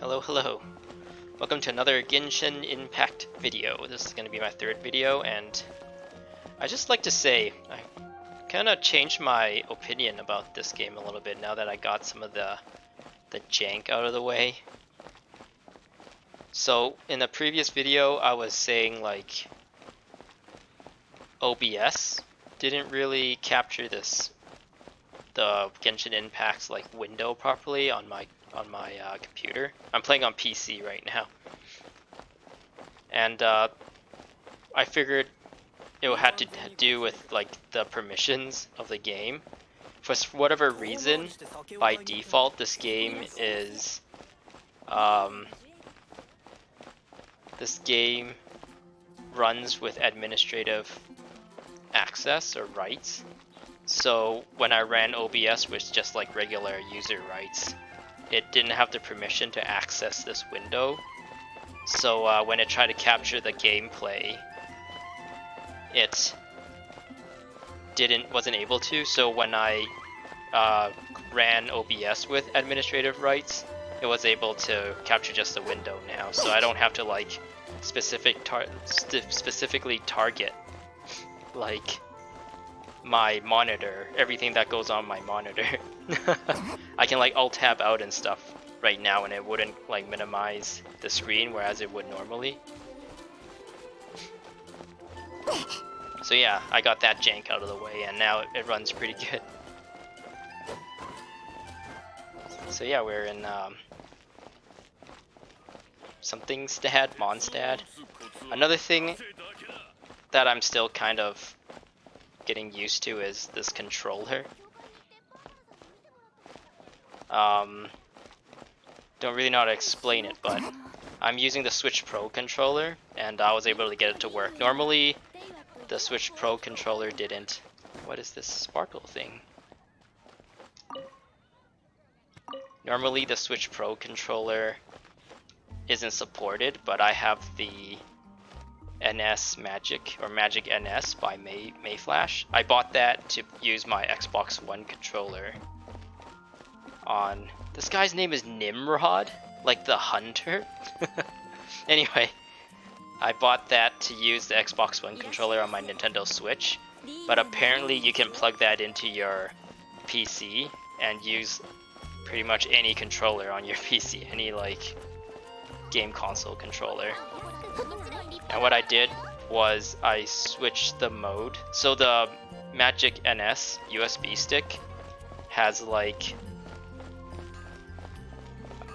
Hello, hello. Welcome to another Genshin Impact video. This is going to be my third video, and I just like to say I kind of changed my opinion about this game a little bit now that I got some of the jank out of the way. So in the previous video I was saying like OBS didn't really capture the Genshin Impact's like window properly on my computer. I'm playing on PC right now, and I figured it had to do with like the permissions of the game. For whatever reason, by default, this game is this game runs with administrative access or rights. So when I ran OBS with just like regular user rights, it didn't have the permission to access this window. So when it tried to capture the gameplay, it wasn't able to. So when I ran OBS with administrative rights, it was able to capture just the window now. So I don't have to like specifically target like my monitor, everything that goes on my monitor. I can like alt tab out and stuff right now, and it wouldn't like minimize the screen, whereas it would normally. So yeah, I got that jank out of the way, and now it runs pretty good. So yeah, we're in Monstadt. Another thing that I'm still kind of getting used to is this controller. Don't really know how to explain it, but I'm using the Switch Pro controller, and I was able to get it to work. Normally, the Switch Pro controller didn't. What is this sparkle thing? Normally, the Switch Pro controller isn't supported, but I have the NS Magic or Magic NS by Mayflash. I bought that to use my Xbox One controller on. This guy's name is Nimrod, like the hunter. Anyway, I bought that to use the Xbox One controller on my Nintendo Switch, but apparently you can plug that into your PC and use pretty much any controller on your PC, any like game console controller. And what I did was I switched the mode. So the Magic NS USB stick has like,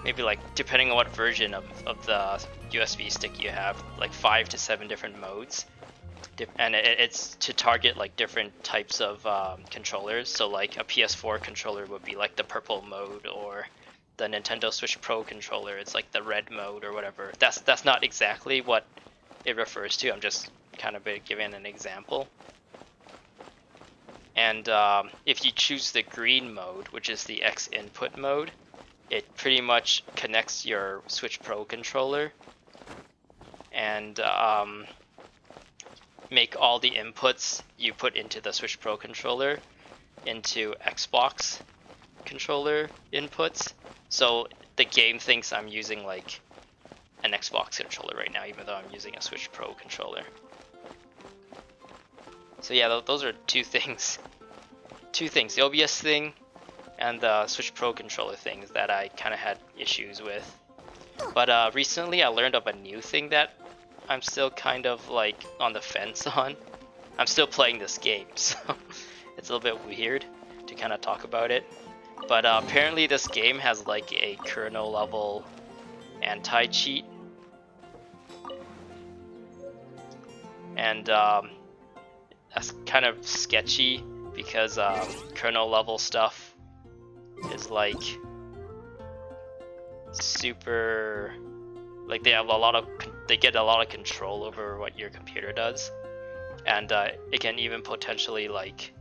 maybe like, depending on what version of the USB stick you have, like 5 to 7 different modes. And it's to target like different types of controllers. So like a PS4 controller would be like the purple mode, or the Nintendo Switch Pro controller, it's like the red mode or whatever. That's not exactly what it refers to. I'm just kind of giving an example. And if you choose the green mode, which is the X input mode, it pretty much connects your Switch Pro controller and make all the inputs you put into the Switch Pro controller into Xbox controller inputs. So the game thinks I'm using like an Xbox controller right now, even though I'm using a Switch Pro controller. So yeah, those are two things, the OBS thing and the Switch Pro controller things that I kind of had issues with. But recently I learned of a new thing that I'm still kind of like on the fence on. I'm still playing this game, so it's a little bit weird to kind of talk about it. But apparently this game has like a kernel level anti-cheat. And that's kind of sketchy because kernel level stuff is like super, like they get a lot of control over what your computer does, and it can even potentially like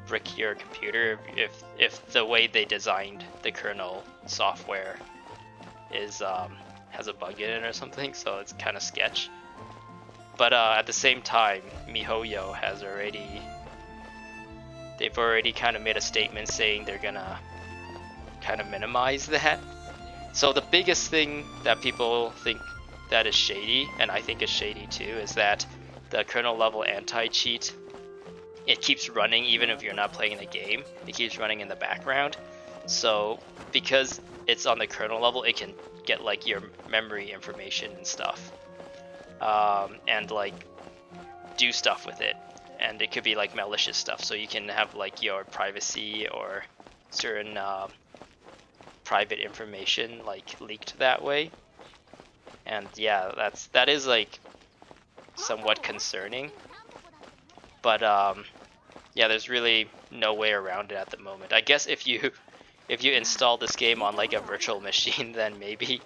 brick your computer if the way they designed the kernel software is has a bug in it or something. So it's kind of sketch. But at the same time, MiHoYo has already they've already kind of made a statement saying they're gonna kind of minimize that. So the biggest thing that people think that is shady, and I think is shady too, is that the kernel level anti-cheat, it keeps running even if you're not playing the game. It keeps running in the background. So because it's on the kernel level, it can get like your memory information and stuff, and like do stuff with it. And it could be like malicious stuff. So you can have like your privacy or certain private information like leaked that way. And yeah, that is like somewhat concerning. But yeah, there's really no way around it at the moment. I guess if you install this game on like a virtual machine, then maybe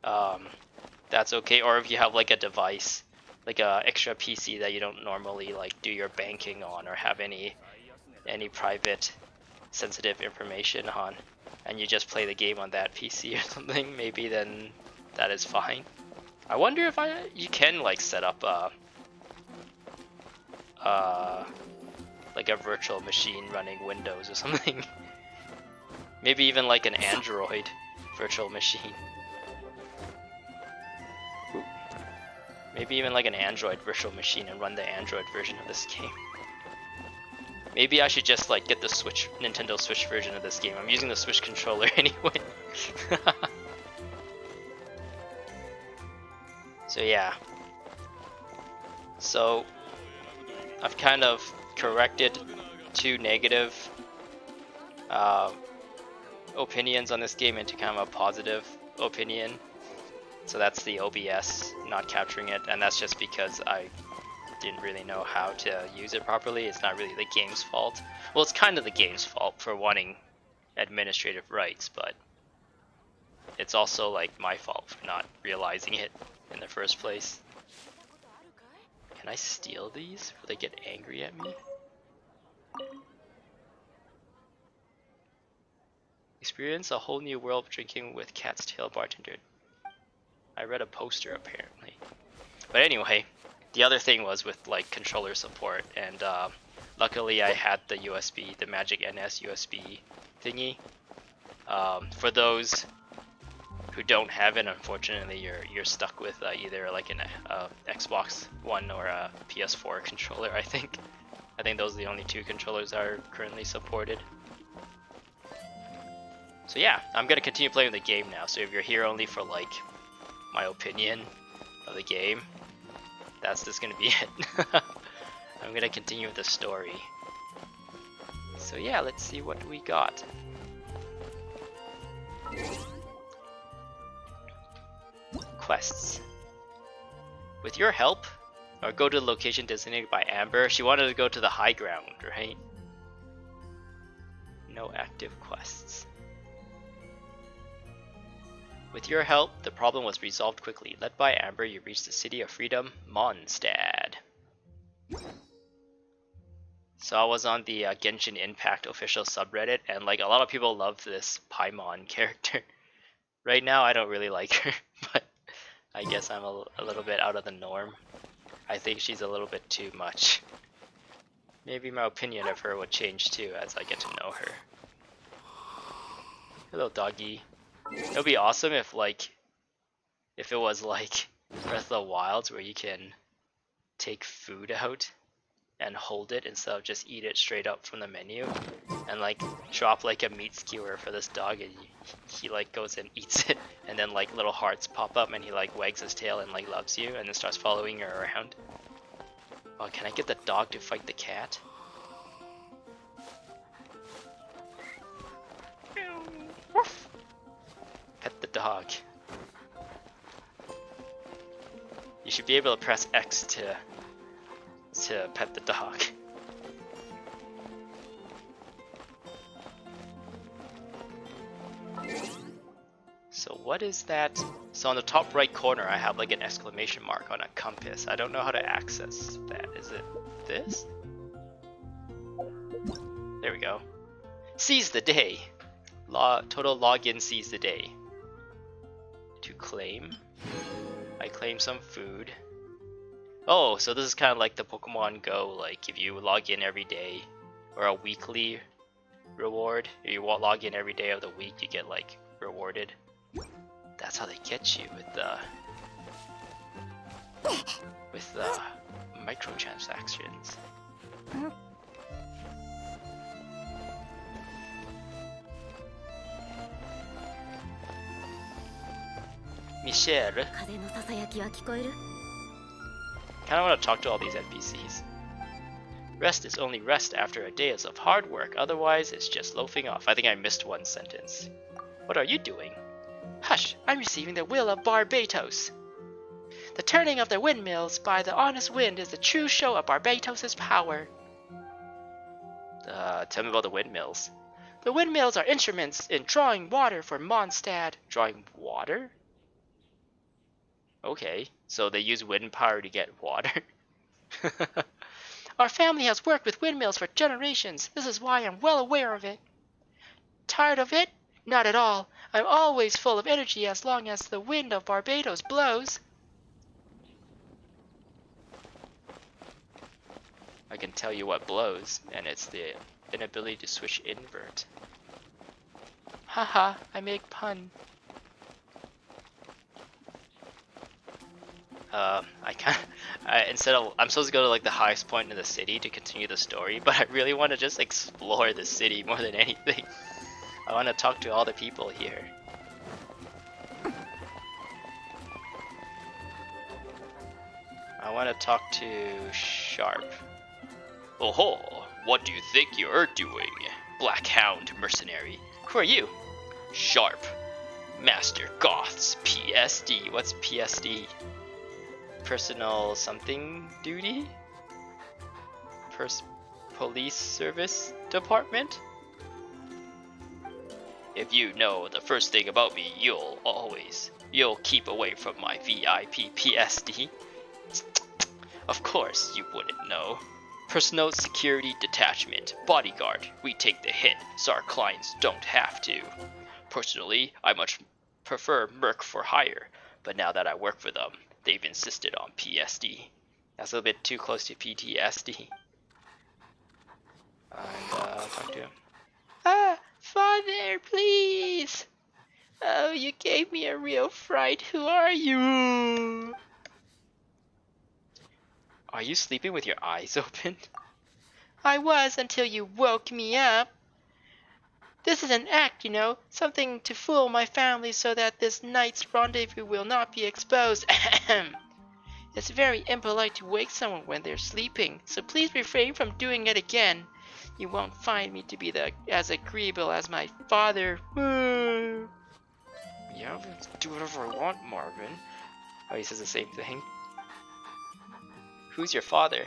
that's okay. Or if you have like a device, like a extra PC that you don't normally like do your banking on or have any private sensitive information on, and you just play the game on that PC or something, maybe then that is fine. I wonder if you can like set up like a virtual machine running Windows or something. Maybe even like an Android virtual machine. Maybe even like an Android virtual machine and run the Android version of this game. Maybe I should just like get the Nintendo Switch version of this game. I'm using the Switch controller anyway. So yeah. So I've kind of corrected 2 negative opinions on this game into kind of a positive opinion. So that's the OBS not capturing it, and that's just because I didn't really know how to use it properly. It's not really the game's fault. Well, it's kind of the game's fault for wanting administrative rights, but it's also like my fault for not realizing it in the first place. Can I steal these? Will they get angry at me? Experience a whole new world drinking with Cat's Tail bartender. I read a poster apparently. But anyway, the other thing was with like controller support, and luckily I had the USB, the Magic NS USB thingy. For those who don't have it, unfortunately, you're stuck with either like an Xbox One or a PS4 controller. I think those are the only 2 controllers that are currently supported. So yeah, I'm gonna continue playing the game now. So if you're here only for like my opinion of the game, that's just gonna be it. I'm gonna continue with the story. So yeah, let's see what we got. Quests. With your help, or go to the location designated by Amber. She wanted to go to the high ground, right? No active quests. With your help, the problem was resolved quickly. Led by Amber, you reached the city of freedom, Monstadt. So I was on the Genshin Impact official subreddit, and like a lot of people love this Paimon character. Right now, I don't really like her, but I guess I'm a little bit out of the norm. I think she's a little bit too much. Maybe my opinion of her would change too as I get to know her. Hello, doggy. It would be awesome if it was like Breath of the Wilds where you can take food out and hold it instead of just eat it straight up from the menu, and like drop like a meat skewer for this dog, and he like goes and eats it, and then like little hearts pop up and he like wags his tail and like loves you and then starts following you around. Oh, can I get the dog to fight the cat? Pet the dog. You should be able to press X to pet the dog. So what is that? So on the top right corner I have like an exclamation mark on a compass. I don't know how to access that. Is it this? There we go. Seize the day. Total login seize the day. To claim. I claim some food. Oh, so this is kind of like the Pokemon Go, like if you log in every day, or a weekly reward. If you log in every day of the week, you get like rewarded. That's how they get you with the microtransactions. Michelle. Kinda wanna talk to all these NPCs. Rest is only rest after a day of hard work, otherwise it's just loafing off. I think I missed one sentence. What are you doing? Hush, I'm receiving the will of Barbatos. The turning of the windmills by the honest wind is the true show of Barbatos' power. Tell me about the windmills. The windmills are instruments in drawing water for Monstadt. Drawing water? Okay, so they use wind power to get water. Our family has worked with windmills for generations. This is why I'm well aware of it. Tired of it? Not at all. I'm always full of energy as long as the wind of Barbatos blows. I can tell you what blows, and it's the inability to switch invert. Haha, I make pun. I'm supposed to go to like the highest point in the city to continue the story, but I really want to just explore the city more than anything. I want to talk to all the people here. I want to talk to Sharp. Oh, what do you think you're doing? Black Hound mercenary. Who are you? Sharp. Master Goth's PSD. What's PSD? Personal something duty? Police service department? If you know the first thing about me, you'll keep away from my VIP PSD. Of course you wouldn't know. Personal security detachment, bodyguard. We take the hit, so our clients don't have to. Personally, I much prefer Merc for hire, but now that I work for them, they've insisted on PSD. That's a little bit too close to PTSD. And talk to him. Ah, father, please! Oh, you gave me a real fright. Who are you? Are you sleeping with your eyes open? I was until you woke me up. This is an act, you know, something to fool my family so that this night's rendezvous will not be exposed. It's very impolite to wake someone when they're sleeping, so please refrain from doing it again. You won't find me to be as agreeable as my father. Yeah, do whatever I want, Marvin. Oh, he says the same thing. Who's your father?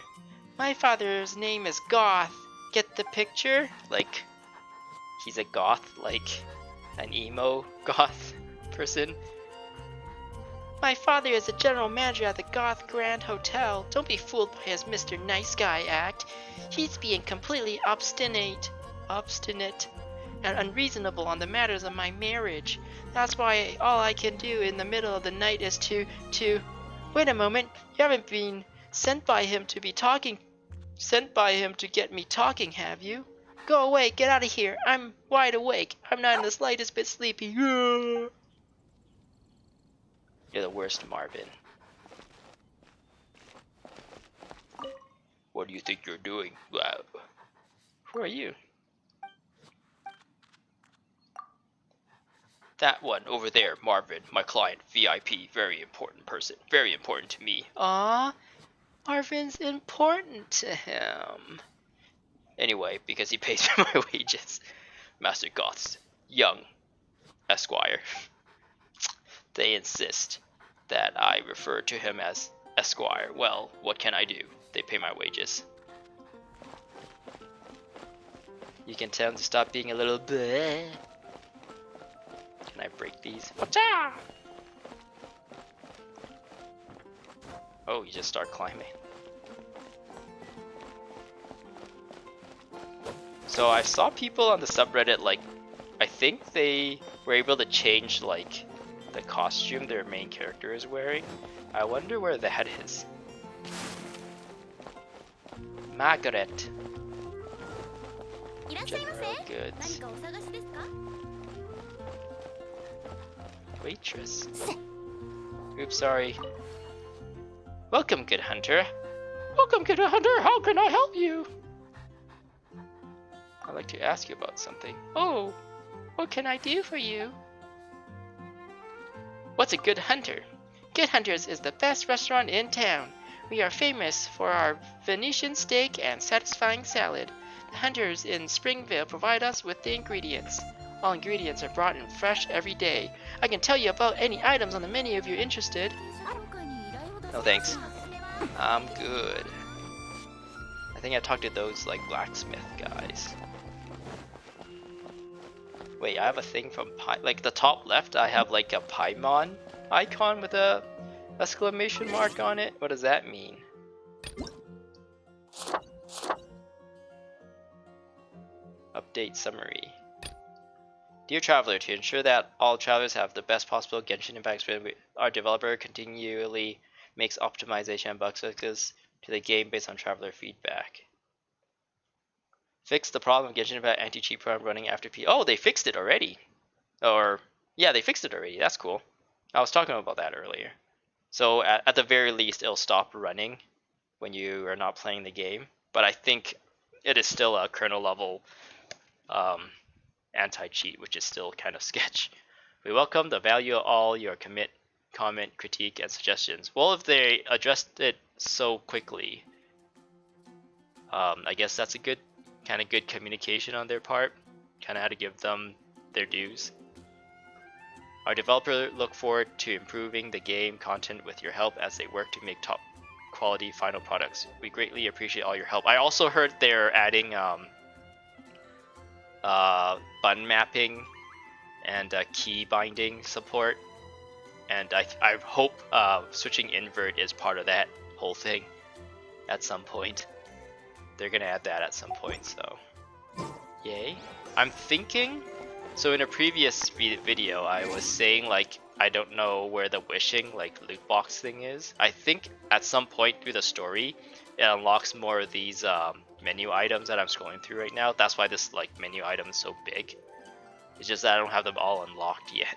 My father's name is Goth. Get the picture? Like, he's a goth, like an emo goth person. My father is the general manager at the Goth Grand Hotel. Don't be fooled by his Mr. Nice Guy act. He's being completely obstinate and unreasonable on the matters of my marriage. That's why all I can do in the middle of the night is to... Wait a moment, you haven't been sent by him to get me talking, have you? Go away, get out of here. I'm wide awake. I'm not in the slightest bit sleepy. You're the worst, Marvin. What do you think you're doing? Wow. Who are you? That one over there, Marvin, my client, VIP, very important person, very important to me. Ah, Marvin's important to him. Anyway, because he pays me my wages. Master Goth's young Esquire. They insist that I refer to him as Esquire. Well, what can I do? They pay my wages. You can tell him to stop being a little bleh. Can I break these? Whatcha? Oh, you just start climbing. So I saw people on the subreddit, like, I think they were able to change, like, the costume their main character is wearing. I wonder where that is. Margaret. General goods. Waitress. Oops, sorry. Welcome, good hunter. Welcome, good hunter. How can I help you? I'd like to ask you about something. Oh, what can I do for you? What's a good hunter? Good Hunters is the best restaurant in town. We are famous for our Venetian steak and satisfying salad. The hunters in Springville provide us with the ingredients. All ingredients are brought in fresh every day. I can tell you about any items on the menu if you're interested. No thanks. I'm good. I think I talked to those like blacksmith guys. Wait, I have a thing from like the top left. I have like a Paimon icon with a exclamation mark on it. What does that mean? Update summary. Dear traveler, to ensure that all travelers have the best possible Genshin Impact experience, our developer continually makes optimization and bug fixes to the game based on traveler feedback. Fix the problem of Genshin Impact anti-cheat program running after P. Oh, they fixed it already. Or yeah, they fixed it already. That's cool. I was talking about that earlier. So at the very least, it'll stop running when you are not playing the game. But I think it is still a kernel level anti-cheat, which is still kind of sketch. We welcome the value of all your comment, critique, and suggestions. Well, if they addressed it so quickly, I guess that's a good communication on their part. Kind of had to give them their dues. Our developer look forward to improving the game content with your help as they work to make top quality final products. We greatly appreciate all your help. I also heard they're adding button mapping and key binding support, and I hope switching invert is part of that whole thing at some point. They're gonna add that at some point, so yay. I'm thinking, so in a previous video I was saying like I don't know where the wishing like loot box thing is. I think at some point through the story it unlocks more of these menu items that I'm scrolling through right now. That's why this like menu item is so big. It's just that I don't have them all unlocked yet.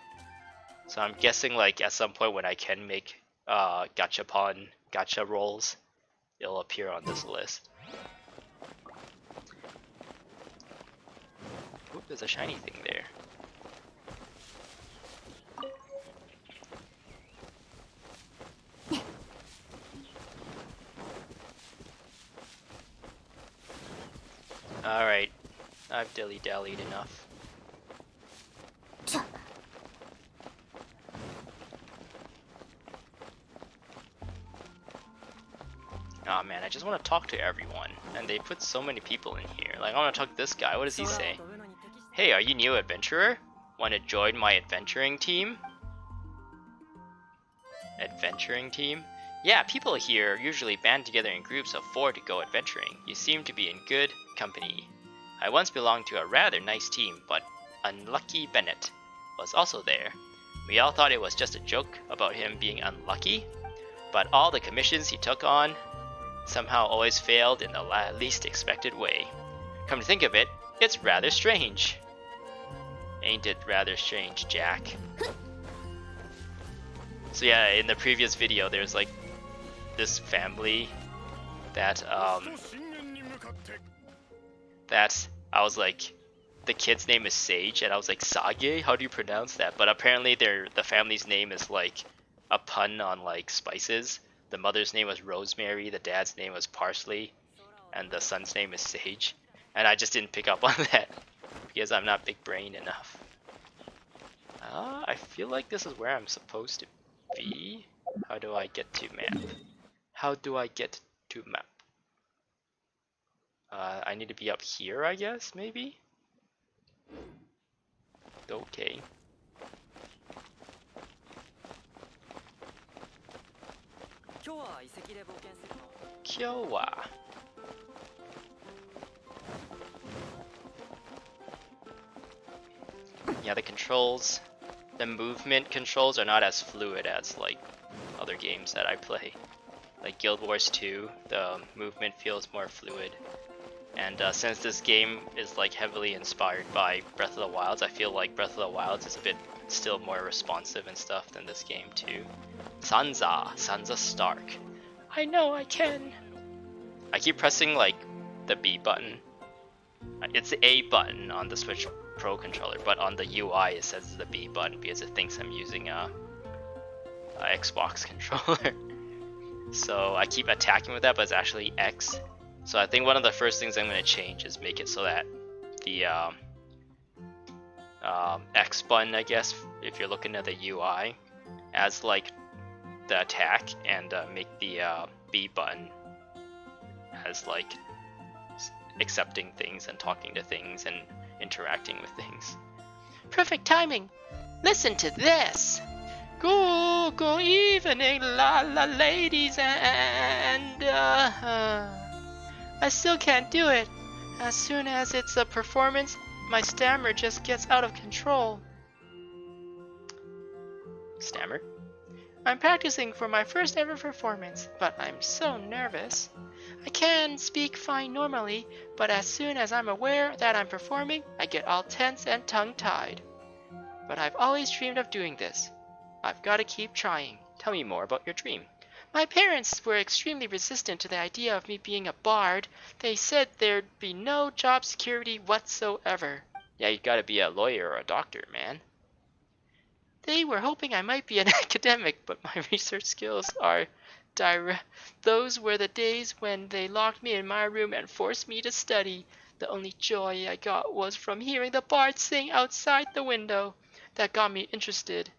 So I'm guessing like at some point when I can make gacha rolls, it'll appear on this list. Oop, there's a shiny thing there. Alright, I've dilly-dallied enough. Aw man, I just want to talk to everyone, and they put so many people in here. Like, I want to talk to this guy. What does he say? Hey, are you new adventurer? Want to join my adventuring team? Adventuring team? Yeah, people here usually band together in groups of 4 to go adventuring. You seem to be in good company. I once belonged to a rather nice team, but Unlucky Bennett was also there. We all thought it was just a joke about him being unlucky, but all the commissions he took on somehow always failed in the least expected way. Come to think of it, it's rather strange. Ain't it rather strange, Jack? So yeah, in the previous video there's like this family that I was like, the kid's name is Sage, and I was like, Sage? How do you pronounce that? But apparently the family's name is like a pun on like spices. The mother's name was Rosemary, the dad's name was Parsley, and the son's name is Sage. And I just didn't pick up on that because I'm not big brain enough. I feel like this is where I'm supposed to be. How do I get to map? How do I get to map? I need to be up here, I guess, maybe? Okay. Kyowa. Yeah, the movement controls are not as fluid as like other games that I play. Like Guild Wars 2, the movement feels more fluid. And since this game is like heavily inspired by Breath of the Wilds, I feel like Breath of the Wilds is a bit still more responsive and stuff than this game too. Sansa Stark. I know I can. I keep pressing like the B button. It's the A button on the Switch Pro controller, but on the UI it says the B button because it thinks I'm using a Xbox controller. So I keep attacking with that, but it's actually X. So I think one of the first things I'm going to change is make it so that the X button, I guess, if you're looking at the UI, as like the attack, and make the B button as like accepting things and talking to things and interacting with things. Perfect timing! Listen to this! Good evening, ladies, and I still can't do it. As soon as it's a performance, my stammer just gets out of control. Stammer? I'm practicing for my first ever performance, but I'm so nervous. I can speak fine normally, but as soon as I'm aware that I'm performing, I get all tense and tongue-tied. But I've always dreamed of doing this. I've got to keep trying. Tell me more about your dream. My parents were extremely resistant to the idea of me being a bard. They said there'd be no job security whatsoever. Yeah, you gotta be a lawyer or a doctor, man. They were hoping I might be an academic, but my research skills are direct. Those were the days when they locked me in my room and forced me to study. The only joy I got was from hearing the bards sing outside the window. That got me interested.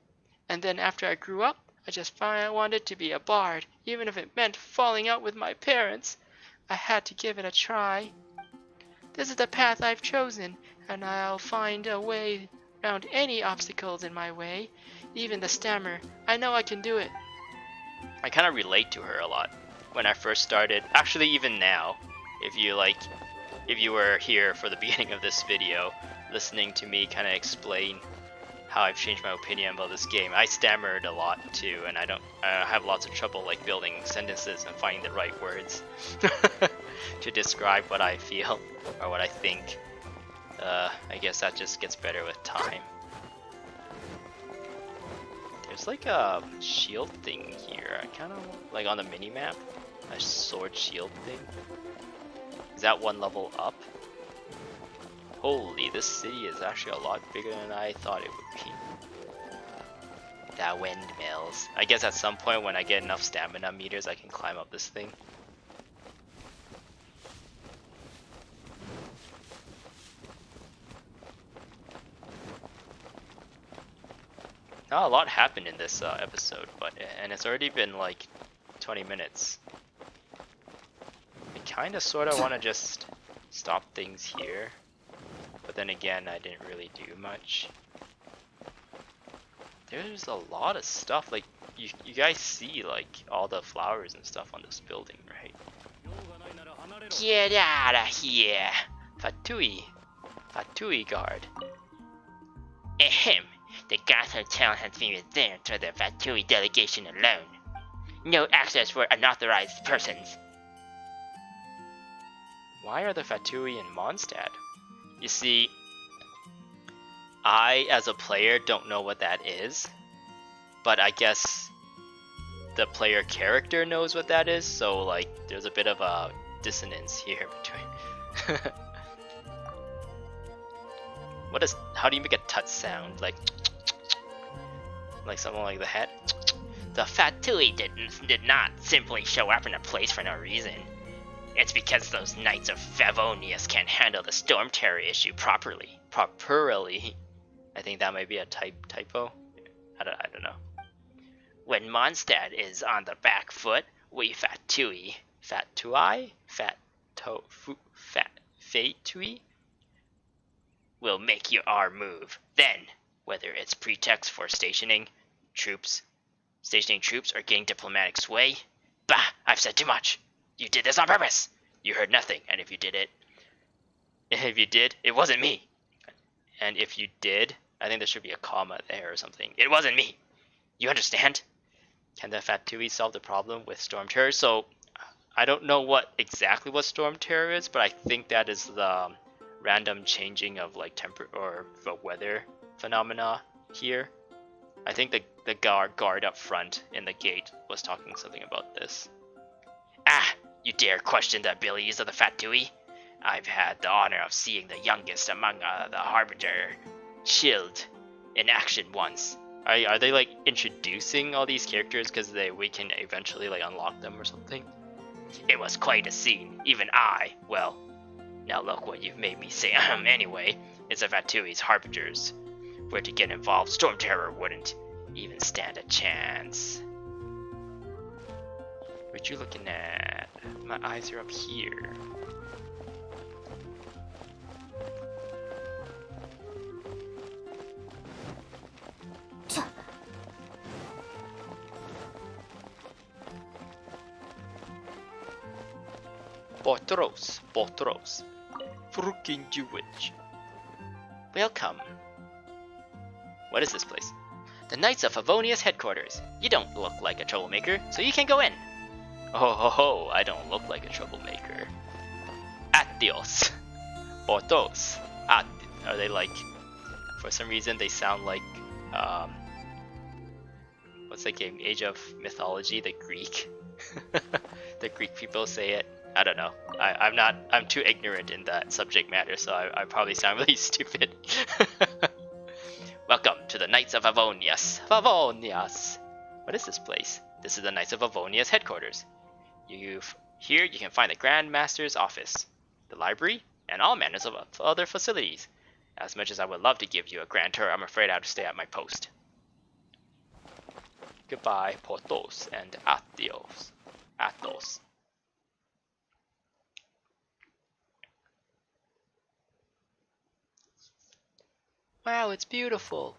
And then after I grew up, I just found I wanted to be a bard, even if it meant falling out with my parents. I had to give it a try. This is the path I've chosen, and I'll find a way around any obstacles in my way, even the stammer. I know I can do it. I kind of relate to her a lot. When I first started, actually even now, if you were here for the beginning of this video, listening to me kind of explain how I've changed my opinion about this game. I stammered a lot too, and I have lots of trouble like building sentences and finding the right words to describe what I feel or what I think. I guess that just gets better with time. There's like a shield thing here. I kind of like on the mini map, a sword shield thing. Is that one level up? Holy, this city is actually a lot bigger than I thought it would be. The windmills. I guess at some point when I get enough stamina meters, I can climb up this thing. Not a lot happened in this episode, and it's already been like 20 minutes. I kind of sort of want to just stop things here. But then again, I didn't really do much. There's a lot of stuff, like, you guys see, like, all the flowers and stuff on this building, right? Get out of here! Fatui guard. Ahem, the Goth Hotel has been reserved for the Fatui delegation alone. No access for unauthorized persons. Why are the Fatui in Mondstadt? You see, I, as a player, don't know what that is, but I guess the player character knows what that is, so, like, there's a bit of a dissonance here between... how do you make a tut sound? Like something like that? The Fatui did not simply show up in a place for no reason. It's because those Knights of Favonius can't handle the Storm Terror issue properly. I think that might be a typo. I don't know. When Monstadt is on the back foot, we Fatui will make our move. Then, whether it's pretext for stationing troops or getting diplomatic sway, bah, I've said too much. You did this on purpose. You heard nothing, and if you did, it wasn't me. And if you did, I think there should be a comma there or something. It wasn't me. You understand? Can the Fatui solve the problem with Storm Terror? So, I don't know what exactly what storm terror is, but I think that is the random changing of like or the weather phenomena here. I think the guard up front in the gate was talking something about this. Ah, you dare question the abilities of the Fat Dewey? I've had the honor of seeing the youngest among the Harbinger Shield in action once. Are they like introducing all these characters because we can eventually like unlock them or something? It was quite a scene. Even well, now look what you've made me say. Anyway, it's a Vatui's Harbingers. Were to get involved, Storm Terror wouldn't even stand a chance. What you looking at? My eyes are up here. Botros. Freaking Jewish. Welcome. What is this place? The Knights of Favonia's headquarters. You don't look like a troublemaker, so you can go in. Oh ho ho, I don't look like a troublemaker. Adios. Portos. Are they like, for some reason they sound like, what's that game? Age of Mythology, the Greek. The Greek people say it. I don't know. I'm too ignorant in that subject matter, so I probably sound really stupid. Welcome to the Knights of Favonias. What is this place? This is the Knights of Favonia's headquarters. Here you can find the Grand Master's office, the library, and all manners of other facilities. As much as I would love to give you a grand tour, I'm afraid I have to stay at my post. Goodbye, Portos, and adios. Athos. Wow, it's beautiful.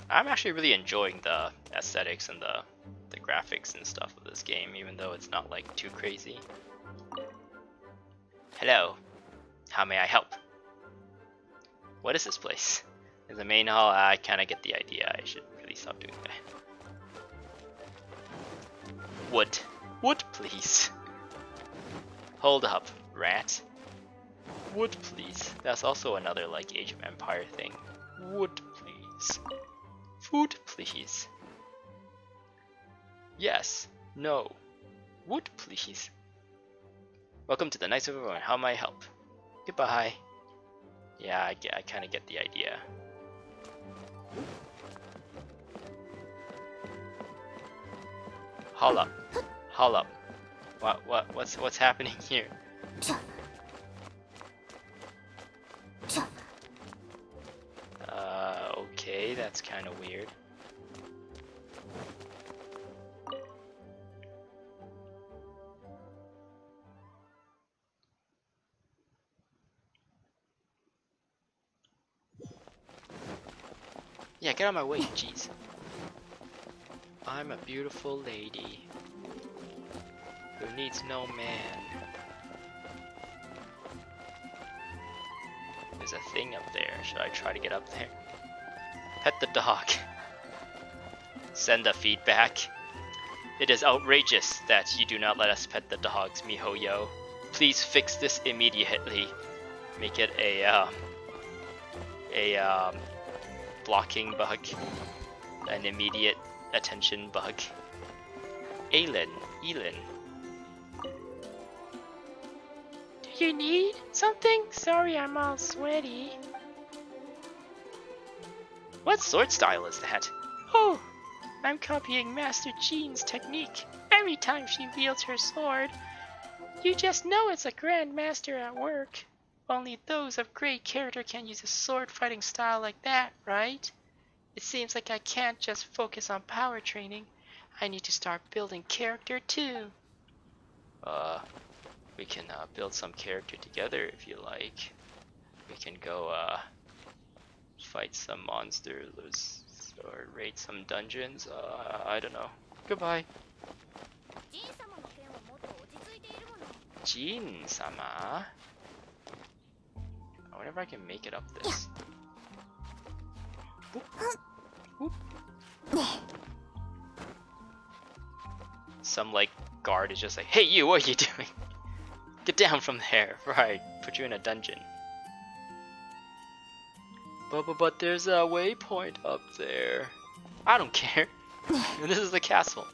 I'm actually really enjoying the aesthetics and the graphics and stuff of this game, even though it's not like too crazy. Hello, how may I help? What is this place? In the main hall, I kind of get the idea. I should really stop doing that. Wood, please. Hold up, rat. Wood, please. That's also another like Age of Empire thing. Wood, please. Food, please. Yes. No. Wood, please. Welcome to the Knights of Everyone. How may I help? Goodbye. Yeah, I kind of get the idea. Haul up. What's happening here? Okay, that's kind of weird. Yeah, get out of my way, jeez. I'm a beautiful lady who needs no man. There's a thing up there. Should I try to get up there? Pet the dog. Send a feedback. It is outrageous that you do not let us pet the dogs, MiHoYo. Please fix this immediately. Make it a blocking bug. An immediate attention bug. Elin. Do you need something? Sorry, I'm all sweaty. What sword style is that? Oh, I'm copying Master Jean's technique. Every time she wields her sword, you just know it's a Grand Master at work. Only those of great character can use a sword fighting style like that, right? It seems like I can't just focus on power training. I need to start building character too. We can build some character together if you like. We can go fight some monsters or raid some dungeons. I don't know. Goodbye. Jin-sama. I wonder if I can make it up this. Whoop. Whoop. Some like guard is just like, hey you, what are you doing? Get down from there, right, put you in a dungeon. But there's a waypoint up there. I don't care. This is the castle.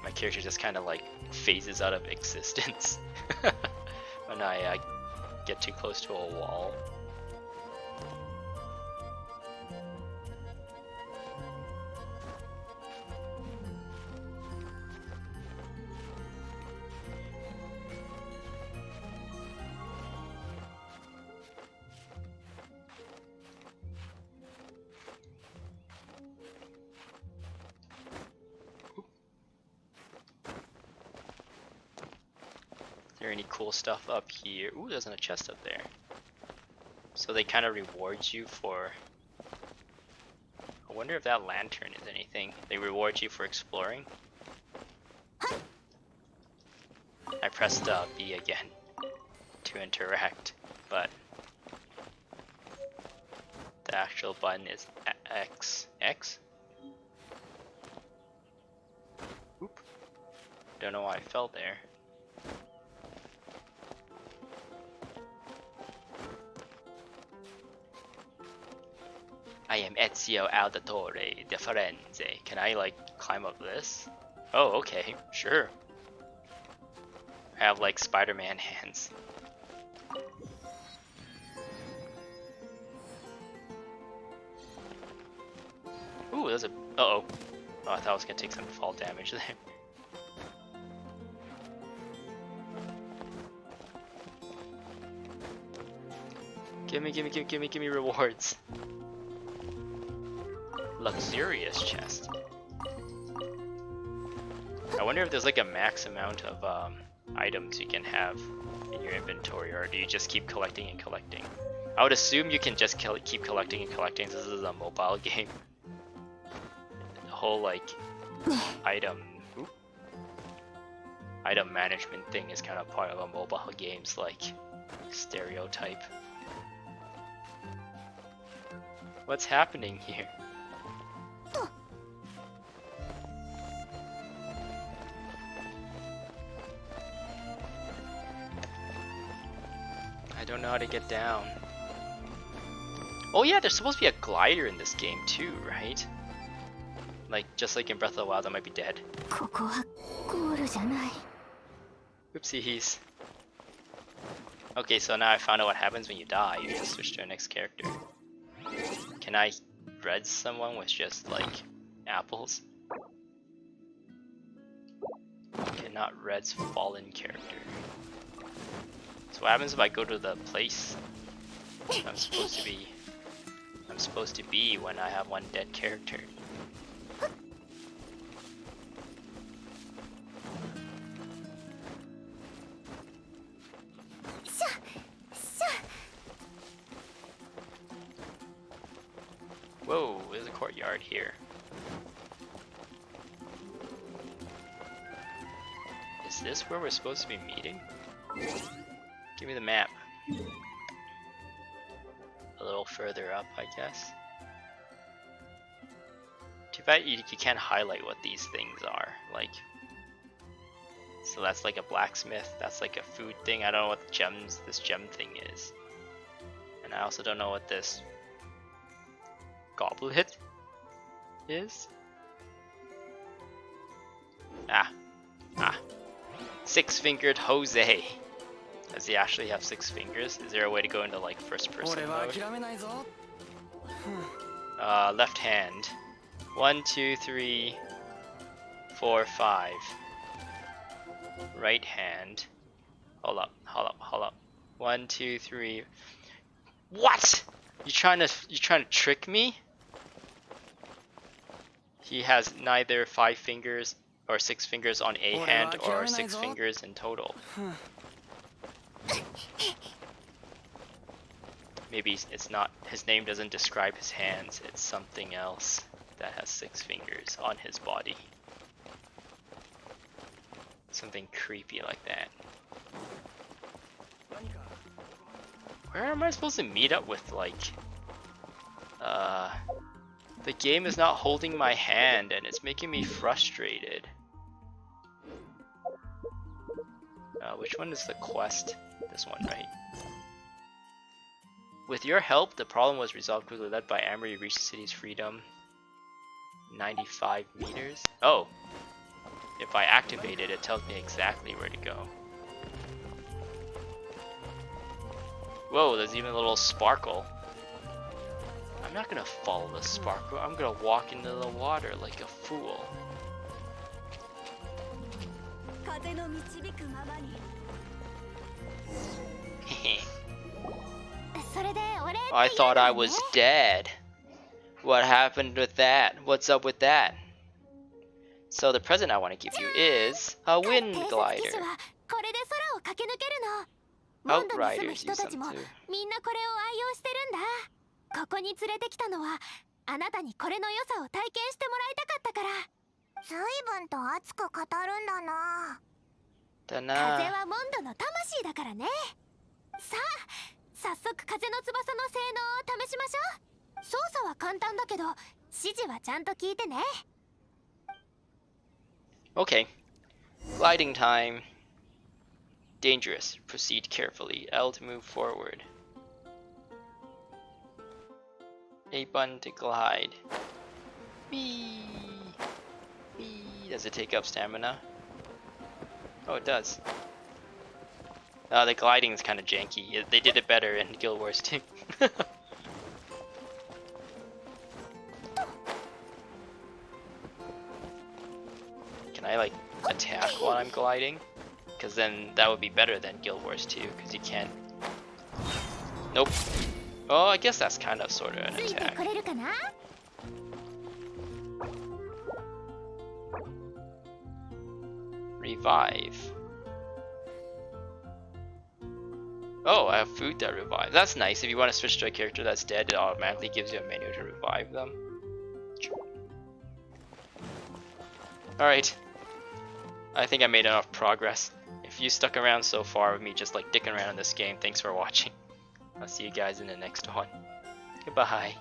My character just kind of like phases out of existence when I get too close to a wall. Is there any cool stuff up here? Ooh, there's a chest up there. So they kind of reward you for... I wonder if that lantern is anything. They reward you for exploring. I pressed B again to interact, but the actual button is X. X? Oop. Don't know why I fell there. I am Ezio Auditore de Firenze. Can I like climb up this? Oh, okay, sure. I have like Spider-Man hands. Ooh, there's a... Uh-oh. Oh, I thought I was gonna take some fall damage there. Gimme rewards. Luxurious chest. I wonder if there's like a max amount of items you can have in your inventory, or do you just keep collecting and collecting? I would assume you can just keep collecting and collecting. This is a mobile game. The whole like item management thing is kind of part of a mobile game's like stereotype. What's happening here? I don't know how to get down. Oh yeah, there's supposed to be a glider in this game too, right? Like, just like in Breath of the Wild, I might be dead. Oopsies. Okay, so now I found out what happens when you die. You just switch to the next character. Can I red someone with just like apples? Cannot red's fallen character. So what happens if I go to the place I'm supposed to be when I have one dead character? Whoa, there's a courtyard here. Is this where we're supposed to be meeting? Give me the map. A little further up, I guess. Too bad you can't highlight what these things are. Like, so that's like a blacksmith. That's like a food thing. I don't know what this gem thing is, and I also don't know what this goblet is. Six-fingered Jose. Does he actually have 6 fingers? Is there a way to go into like first person mode? Left hand. 1, 2, 3, 4, 5. Right hand. Hold up. 1, 2, 3. What? You trying to trick me? He has neither 5 fingers or 6 fingers on a hand or 6 fingers in total. Maybe it's not, his name doesn't describe his hands, it's something else that has 6 fingers on his body. Something creepy like that. Where am I supposed to meet up with like The game is not holding my hand and it's making me frustrated. Which one is the quest? This one, right? With your help, the problem was resolved quickly. Led by Amber, you reached the city's freedom. 95 meters? Oh! If I activate it, it tells me exactly where to go. Whoa, there's even a little sparkle. I'm not gonna follow the sparkle, I'm gonna walk into the water like a fool. I thought I was dead. What happened with that? What's up with that? So the present I want to give you is a wind glider. Outriders use them too. ここに連れてきたのはあなたにこれの良さを体験してもらいたかったから。随分と熱く語るんだな。風はモンドの魂だからね。さあ、早速風の翼の性能を試しましょう。操作は簡単だけど、指示はちゃんと聞いてね。Okay. Gliding time. Dangerous. Proceed carefully. L to move forward. A button to glide. Whee! Whee! Does it take up stamina? Oh, it does. The gliding is kind of janky. They did it better in Guild Wars 2. Can I like attack while I'm gliding? Because then that would be better than Guild Wars 2, because you can't... Nope. Oh, I guess that's kind of sort of an attack. Revive. Oh, I have food that revives. That's nice. If you want to switch to a character that's dead, it automatically gives you a menu to revive them. Alright. I think I made enough progress. If you stuck around so far with me just like dicking around in this game, thanks for watching. I'll see you guys in the next one. Goodbye.